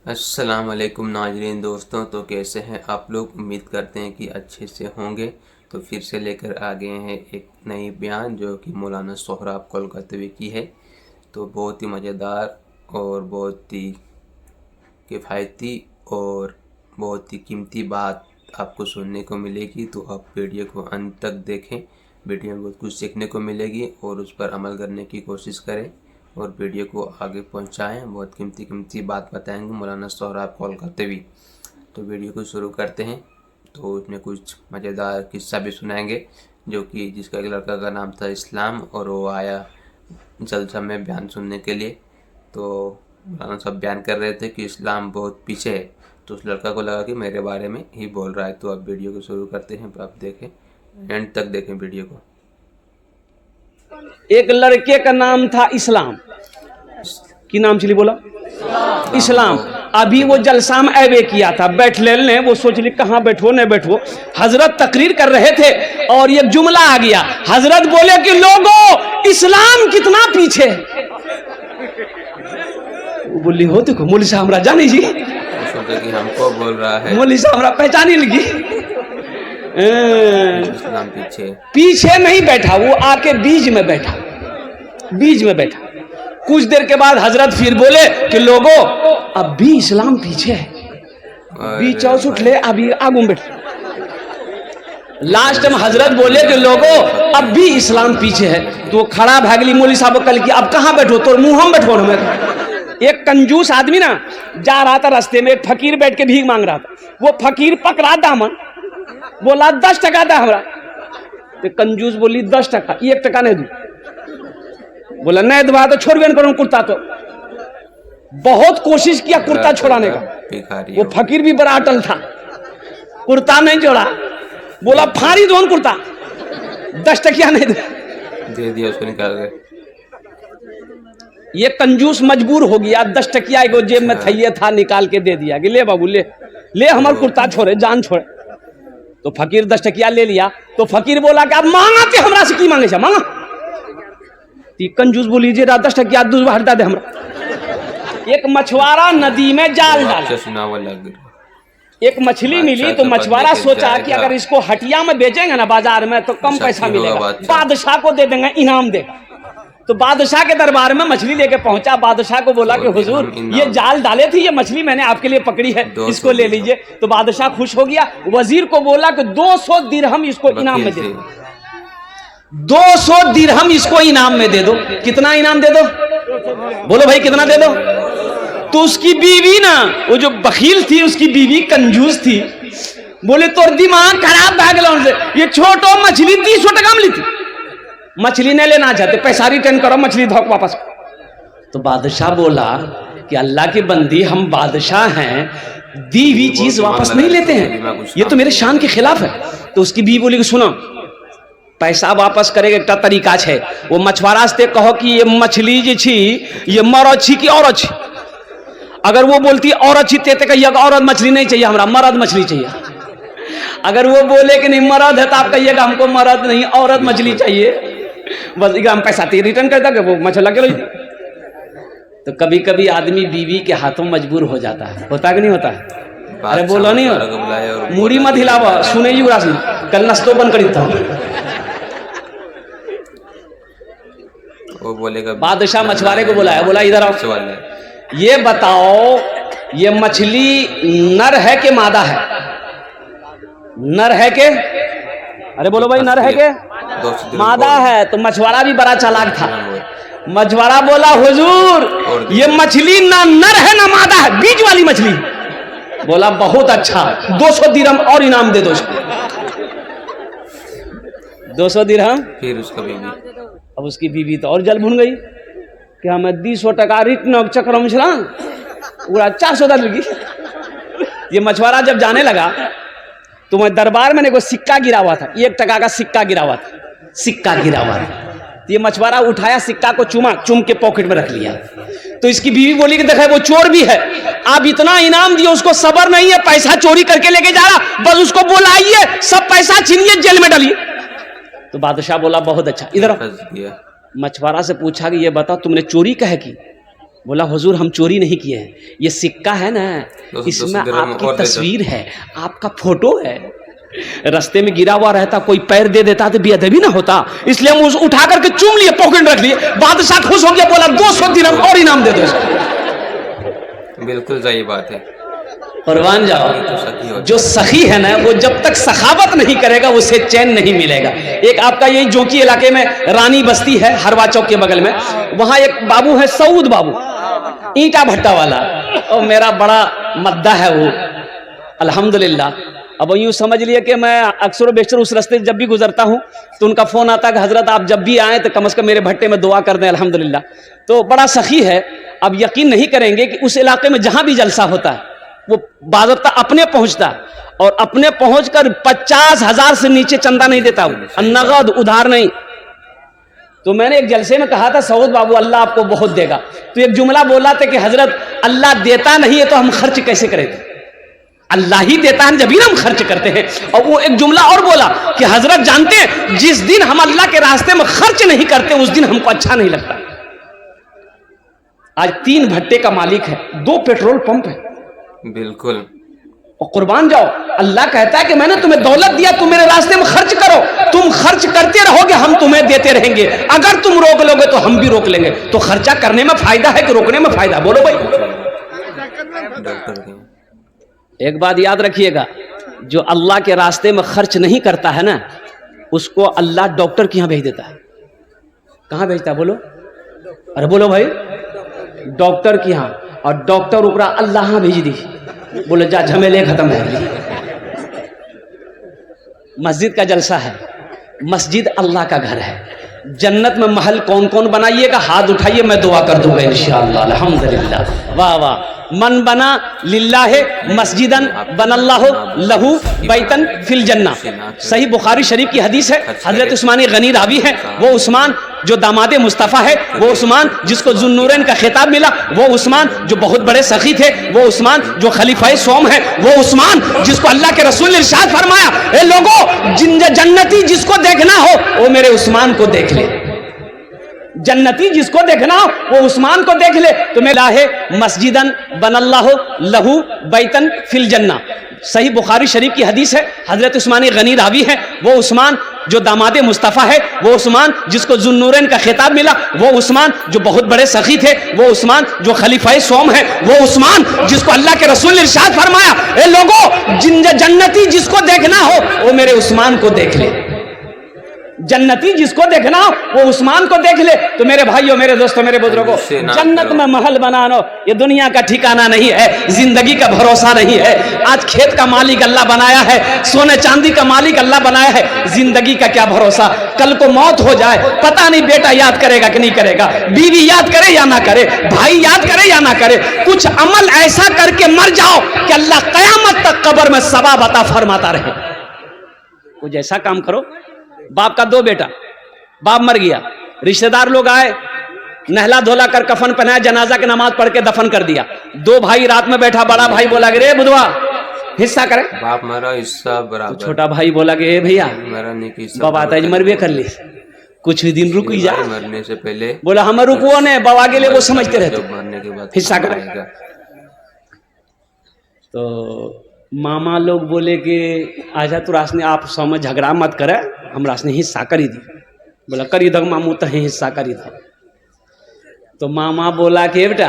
अस्सलाम वालेकुम नाज़रीन दोस्तों, तो कैसे हैं आप लोग। उम्मीद करते हैं कि अच्छे से होंगे। तो फिर से लेकर आ गए हैं एक नई बयान जो कि मौलाना सोहराब कोलकातवी की है। तो बहुत ही मज़ेदार और बहुत ही किफ़ायती और बहुत ही कीमती बात आपको सुनने को मिलेगी। तो आप वीडियो को अंत तक देखें, वीडियो में बहुत कुछ सीखने को मिलेगी और उस पर अमल करने की कोशिश करें और वीडियो को आगे पहुंचाएं। बहुत कीमती बात बताएंगे मौलाना सोहराब कोलकातवी। तो वीडियो को शुरू करते हैं। तो उसमें कुछ मज़ेदार किस्सा भी सुनाएंगे जो कि जिसका एक लड़का का नाम था इस्लाम और वो आया जलसा में बयान सुनने के लिए। तो मौलाना साहब बयान कर रहे थे कि इस्लाम बहुत पीछे है। तो उस लड़का को लगा कि मेरे बारे में ही बोल रहा है। तो अब वीडियो को शुरू करते हैं, आप देखें, एंड तक देखें वीडियो को। एक लड़के का नाम था इस्लाम। की नाम चली बोला इस्लाम। अभी वो जलसा में ऐबे किया था, बैठ ले वो सोच ली कहाँ बैठो न बैठो। हजरत तकरीर कर रहे थे और एक जुमला आ गया। हजरत बोले कि लोगों इस्लाम कितना पीछे। वो बोली हो देखो मौली साहब हमरा जानी जी, कि हमको बोल रहा है, मौली साहब हमरा पहचानी लगी। इस्लाम पीछे नहीं बैठा, वो आके बीच में बैठा, बीच में बैठा। कुछ देर के बाद हजरत फिर बोले कि लोगों अब भी इस्लाम पीछे है, बीच उठ ले अभी आगू बैठ। लास्ट में हजरत बोले कि लोगों अब भी इस्लाम पीछे है। तो खड़ा भागली मौली साहब कल की अब कहाँ बैठो, तो मुंह हम बैठो। एक कंजूस आदमी ना जा रहा था रास्ते में, एक फकीर बैठ के भीख मांग रहा था। वो फकीर पकड़ा दामन, बोला 10 टका दा हमरा। तो कंजूस बोली 10 टका, 1 टका नहीं दूं। बोला नहीं दबा तो छोड़ भी करूं कुर्ता। तो बहुत कोशिश किया कुर्ता छोड़ाने का, वो फकीर भी बड़ा अटल था, कुर्ता नहीं छोड़ा। बोला फाड़ी दो कुर्ता, 10 टकिया नहीं दे दिया उसको निकाल के। ये कंजूस मजबूर हो गया, 10 टकिया एगो जेब में थैये था निकाल के दे दिया कि ले बाबू ले ले हमार कुर्ता छोड़े जान छोड़े। तो फकीर 10 टकिया ले लिया। तो फकीर बोला कि अब मांगा ते हमरा से की मांगे छे मांगा। ती कंजूस बोली जे 10 टकिया दूसरा हटा दे हमरा। एक मछुआरा नदी में जाल डाला, एक मछली मिली। तो मछुआरा सोचा कि अगर इसको हटिया में बेचेंगे ना बाजार में तो कम पैसा मिलेगा, बादशाह को दे देंगे, इनाम देगा। तो बादशाह के दरबार में मछली लेके पहुंचा। बादशाह को बोला कि हुजूर ये जाल डाले थी, ये मछली मैंने आपके लिए पकड़ी है, इसको ले लीजिए। तो बादशाह खुश हो गया। वजीर को बोला कि 200 दिरहम इसको इनाम में दे दो, 200 दिरहम इसको इनाम में दे दो। कितना इनाम दे दो, बोलो भाई कितना दे दो। तो उसकी बीवी ना, वो जो बखील थी उसकी बीवी कंजूस थी, बोले तोर दिमाग खराब भाग लो उनसे, ये छोटो मछली 300 टका में ली थी, मछली नहीं लेना चाहते, पैसा रिटर्न करो, मछली धोक वापस। तो बादशाह बोला कि अल्लाह की बंदी हम बादशाह हैं, दी हुई चीज वापस नहीं लेते हैं, ये तो मेरे शान के खिलाफ है। तो उसकी बीवी बोली कि सुनो पैसा वापस करेगा एक तरीका है, वो मछुआरा से कहो कि ये मछली जी छी ये मरद छी कि औरत छी। अगर वो बोलती औरत छी ते कहिएगा औरत मछली नहीं चाहिए हमरा, मर्द मछली चाहिए। अगर वो बोले कि नहीं मर्द है तो आप कहिएगा हमको मर्द नहीं औरत मछली चाहिए, बस हम पैसा रिटर्न कर देंगे, वो मछला के। तो कभी कभी आदमी बीवी के हाथों मजबूर हो जाता है, होता कि नहीं होता है? अरे बोलो नहीं हो, मूड़ी मत हिलावा, सुने जी उरासी कल नस्तो बंद करी था। वो बोलेगा, बादशाह मछुआरे को बुलाया, बोला इधर आओ, ये बताओ ये मछली नर है कि मादा है? नर है के? अरे बोलो भाई नर है के? मादा है। तो मछुआरा भी बड़ा चालाक था। मछुआरा बोला हुजूर ये मछली ना नर है ना मादा है, बीच वाली मछली। बोला बहुत अच्छा, 200 दिरहम और इनाम दे दो उसको। 200 दिरहम। फिर उसका बीवी, अब उसकी बीवी तो और जल भुन गई कि हमें 200 टका रिटर्न चक्र में चला, पूरा 400 दर लगी। ये मछुआरा जब जाने लगा तो मैं दरबार में को सिक्का गिरा हुआ था, 1 टका का सिक्का गिरा हुआ था, सिक्का गिरा हुआ था। तो ये मछुआरा उठाया सिक्का को, चुम के पॉकेट में रख लिया। तो इसकी बीवी बोली कि देखा वो चोर भी है, आप इतना इनाम दिए उसको सबर नहीं है, पैसा चोरी करके लेके जा रहा, बस उसको बुलाइए, सब पैसा छीनिए, जेल में डालिए। तो बादशाह बोला बहुत अच्छा, इधर मछुआरा से पूछा कि ये बताओ तुमने चोरी कहे की? बोला हुजूर हम चोरी नहीं किए हैं, ये सिक्का है ना इसमें आपकी तस्वीर है, आपका फोटो है, रास्ते में गिरा हुआ रहता कोई पैर दे देता तो बेअदबी ना होता, इसलिए हम उठा करके चूम लिए, पॉकेट रख लिए। बादशाह खुश हो गया, बोला 200 दिरहम और इनाम दे दो। बिल्कुल सही बात है। कुर्बान जाओ, जो सखी है ना वो जब तक सखावत नहीं करेगा उसे चैन नहीं मिलेगा। एक आपका यही जोकी इलाके में रानी बस्ती है, हरवा चौक के बगल में, वहां एक बाबू है सऊद बाबू, ईंटा भट्टा वाला, और मेरा बड़ा मद्दा है वो, अल्हम्दुलिल्लाह। अब यूँ समझ लिए कि मैं अक्सर बेशतर उस रास्ते जब भी गुजरता हूँ तो उनका फ़ोन आता कि हज़रत आप जब भी आएँ तो कम से कम मेरे भट्टे में दुआ कर दें, अल्हम्दुलिल्लाह। तो बड़ा सखी है। अब यकीन नहीं करेंगे कि उस इलाके में जहाँ भी जलसा होता है वो बाज़ाब्ता अपने पहुँचता है, और अपने पहुँच कर 50,000 से नीचे चंदा नहीं देता, नगद उधार नहीं। तो मैंने एक जलसे में कहा था सऊद बाबू अल्लाह आपको बहुत देगा, तो एक जुमला बोला था कि हज़रत अल्लाह देता नहीं है तो हम खर्च कैसे करेंगे, अल्लाह ही देता है जब भी हम खर्च करते हैं। और वो एक जुमला और बोला कि हजरत जानते हैं जिस दिन हम अल्लाह के रास्ते में खर्च नहीं करते उस दिन हमको अच्छा नहीं लगता। आज 3 भट्टे का मालिक है, 2 पेट्रोल पंप है। बिल्कुल। और कुर्बान जाओ, अल्लाह कहता है कि मैंने तुम्हें दौलत दिया, तुम मेरे रास्ते में खर्च करो, तुम खर्च करते रहोगे हम तुम्हें देते रहेंगे, अगर तुम रोक लोगे तो हम भी रोक लेंगे। तो खर्चा करने में फायदा है कि रोकने में फायदा, बोलो भाई। एक बात याद रखिएगा, जो अल्लाह के रास्ते में खर्च नहीं करता है ना उसको अल्लाह डॉक्टर के यहाँ भेज देता है। कहाँ भेजता है बोलो, अरे बोलो भाई, डॉक्टर के यहाँ। और डॉक्टर ऊपरा अल्लाह भेज दी, बोले जा झमेले खत्म है। मस्जिद का जलसा है, मस्जिद अल्लाह का घर है। जन्नत में महल कौन कौन बनाइएगा, हाथ उठाइए, मैं दुआ कर दूंगा इंशाअल्लाह, अल्हम्दुलिल्लाह। वाह वाह। मन बना लिल्लाहे मस्जिदन बनल्लाहु लहू बैतन फिल जन्ना, सही बुखारी शरीफ की हदीस है। हजरत उस्मान गनी रावी है, वो उस्मान जो दामादे मुस्तफ़ा है, वो उस्मान जिसको जुन्नूरैन का खिताब मिला, वो उस्मान जो बहुत बड़े सखी थे, वो उस्मान जो खलीफाए सोम है, वो उस्मान जिसको अल्लाह के रसूल ने इरशाद फरमाया, ए लोगों जन्नती जिसको देखना हो वो मेरे उस्मान को देख ले, जन्नती जिसको देखना हो वो उस्मान को देख ले। तो मैं लाहे मस्जिदन बनल्लाहु लहू बैतन फिल जन्ना, सही बुखारी शरीफ की हदीस है। हजरत उस्मान गनी रावी है, वो उस्मान जो दामादे मुस्तफ़ा है, वो उस्मान जिसको जुन्नूरैन का खिताब मिला, वो उस्मान जो बहुत बड़े सखी थे, वो उस्मान जो खलीफाए सोम है, वो उस्मान जिसको अल्लाह के रसूल ने इरशाद फरमाया, ए लोगों जन्नती जिसको देखना हो वो मेरे उस्मान को देख ले, जन्नती जिसको देखना वो उस्मान को देख ले। तो मेरे भाइयों, मेरे दोस्तों, मेरे बुजुर्गों, जन्नत में महल बनाना ये दुनिया का ठिकाना नहीं है, जिंदगी का भरोसा नहीं है। आज खेत का मालिक अल्लाह बनाया है, सोने चांदी का मालिक अल्लाह बनाया है, जिंदगी का क्या भरोसा, कल को मौत हो जाए पता नहीं बेटा याद करेगा कि नहीं करेगा, बीवी याद करे या ना करे, भाई याद करे या ना करे। कुछ अमल ऐसा करके मर जाओ कि अल्लाह कयामत तक कब्र में सवाब अता फरमाता रहे। कुछ ऐसा काम करो। बाप का 2 बेटा, बाप मर गया, रिश्तेदार लोग आए, नहला धोला कर कफन पहनाया, जनाजा की नमाज पढ़ के दफन कर दिया। 2 भाई रात में बैठा, बड़ा भाई बोला रे बुधवा हिस्सा करे, बाप मरा हिस्सा बराबर। तो छोटा भाई बोला कि भैया बाबा आज मरबे कर ली, कुछ ही दिन रुक जा, मरने से पहले बोला हम रुको ने, बाबा के लिए वो समझते रहते, मरने के बाद हिस्सा करेगा। तो मामा लोग बोले कि आजा तू रासने आप समझ झगड़ा मत करे, हम रासने हिस्सा करी दी। बोला करी दो मामू, तो हिस्सा करी दो। तो मामा बोला कि बेटा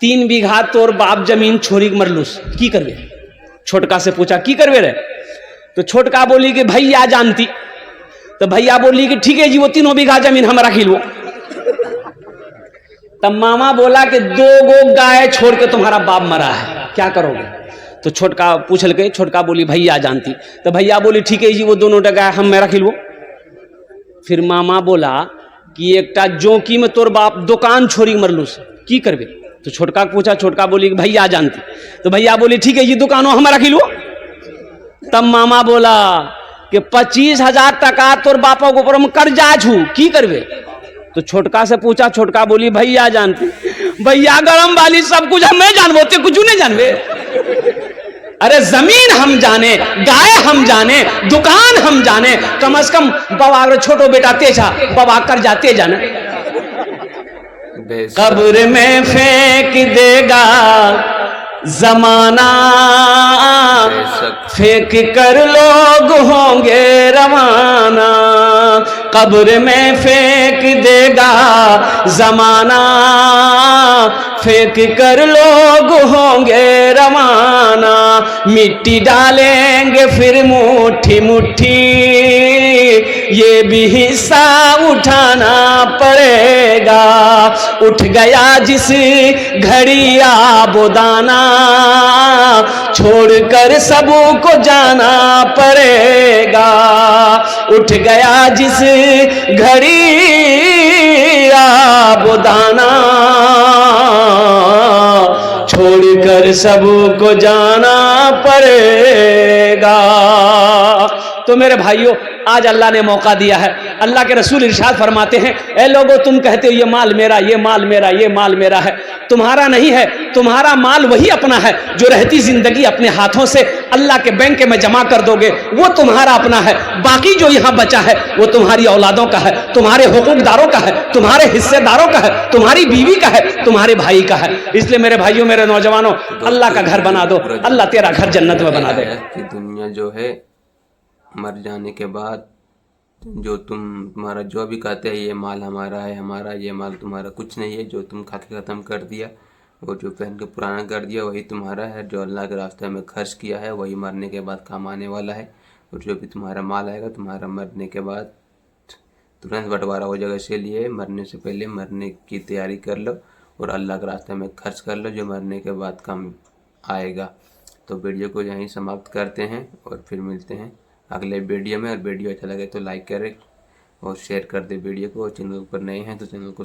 3 बीघा तोर बाप जमीन छोड़ी मरलूस, की करवे। छोटका से पूछा की करवे रे, तो छोटका बोली कि भैया जानती। तो भैया बोली कि ठीक है जी, वो 3 बीघा जमीन हम रख लो। तब मामा बोला कि 2 गो गाय छोड़ के तुम्हारा बाप मरा है, क्या करोगे। तो छोटका पूछल के, छोटका बोली भैया जानती। तो भैया बोली ठीक है जी, वो दोनों गाय हम में रख लो। फिर मामा बोला कि एकटा जोकी में तोर बाप दुकान छोड़ी मरलूस, की करबे। तो छोटका पूछा, छोटका बोली कि भैया जानती। तो भैया बोली ठीक है जी, दुकानों हम रख लो। तब मामा बोला कि 25,000 टका तोर बापा के ऊपर हम कर्जा छू, की करबे। तो छोटका से पूछा, छोटका बोली भैया जानती। भैया गरम वाली सब कुछ हमें जानबो, ते कुछ नहीं जानबे। अरे जमीन हम जाने, गाय हम जाने, दुकान हम जाने, कम से कम बाबा छोटो बेटा तेजा बाबा कर जाते जाने। बेशक कब्र में फेंक देगा जमाना, बेशक फेंक कर लोग होंगे रवाना। कब्र में फेंक देगा जमाना, फेंक कर लोग होंगे रवाना। मिट्टी डालेंगे फिर मुट्ठी मुट्ठी, ये भी हिस्सा उठाना पड़ेगा। उठ गया जिस घड़ी आबोदाना, छोड़कर सबको जाना पड़ेगा। उठ गया जिस घड़ी आबोदाना, छोड़कर सबको जाना पड़ेगा। तो मेरे भाइयों, आज अल्लाह ने मौका दिया है। अल्लाह के रसूल इरशाद फरमाते हैं, ए लोगों तुम कहते हो ये माल मेरा, ये माल मेरा, ये माल मेरा है। तुम्हारा नहीं है, तुम्हारा माल वही अपना है जो रहती जिंदगी अपने हाथों से अल्लाह के बैंक में जमा कर दोगे, वो तुम्हारा अपना है। बाकी जो यहाँ बचा है वो तुम्हारी औलादों का है, तुम्हारे हुकूकदारों का है, तुम्हारे हिस्सेदारों का है, तुम्हारी बीवी का है, तुम्हारे भाई का है। इसलिए मेरे भाइयों, मेरे नौजवानों, अल्लाह का घर बना दो, अल्लाह तेरा घर जन्नत में बना देगा। कि दुनिया जो है मर जाने के बाद जो तुम्हारा जो भी कहते हैं ये माल हमारा है, हमारा, ये माल तुम्हारा, कुछ नहीं है। जो तुम खा के ख़त्म कर दिया, वो जो पहन के पुराना कर दिया, वही तुम्हारा है। जो अल्लाह के रास्ते में खर्च किया है वही मरने के बाद काम आने वाला है। और जो भी तुम्हारा माल आएगा तुम्हारा मरने के बाद तुरंत बंटवारा हो जाएगा। इसीलिए मरने से पहले मरने की तैयारी कर लो और अल्लाह के रास्ते में खर्च कर लो, जो मरने के बाद काम आएगा। तो वीडियो को यहीं समाप्त करते हैं और फिर मिलते हैं अगले वीडियो में। और वीडियो अच्छा लगे तो लाइक करें और शेयर कर दे वीडियो को। चैनल पर नए हैं तो चैनल को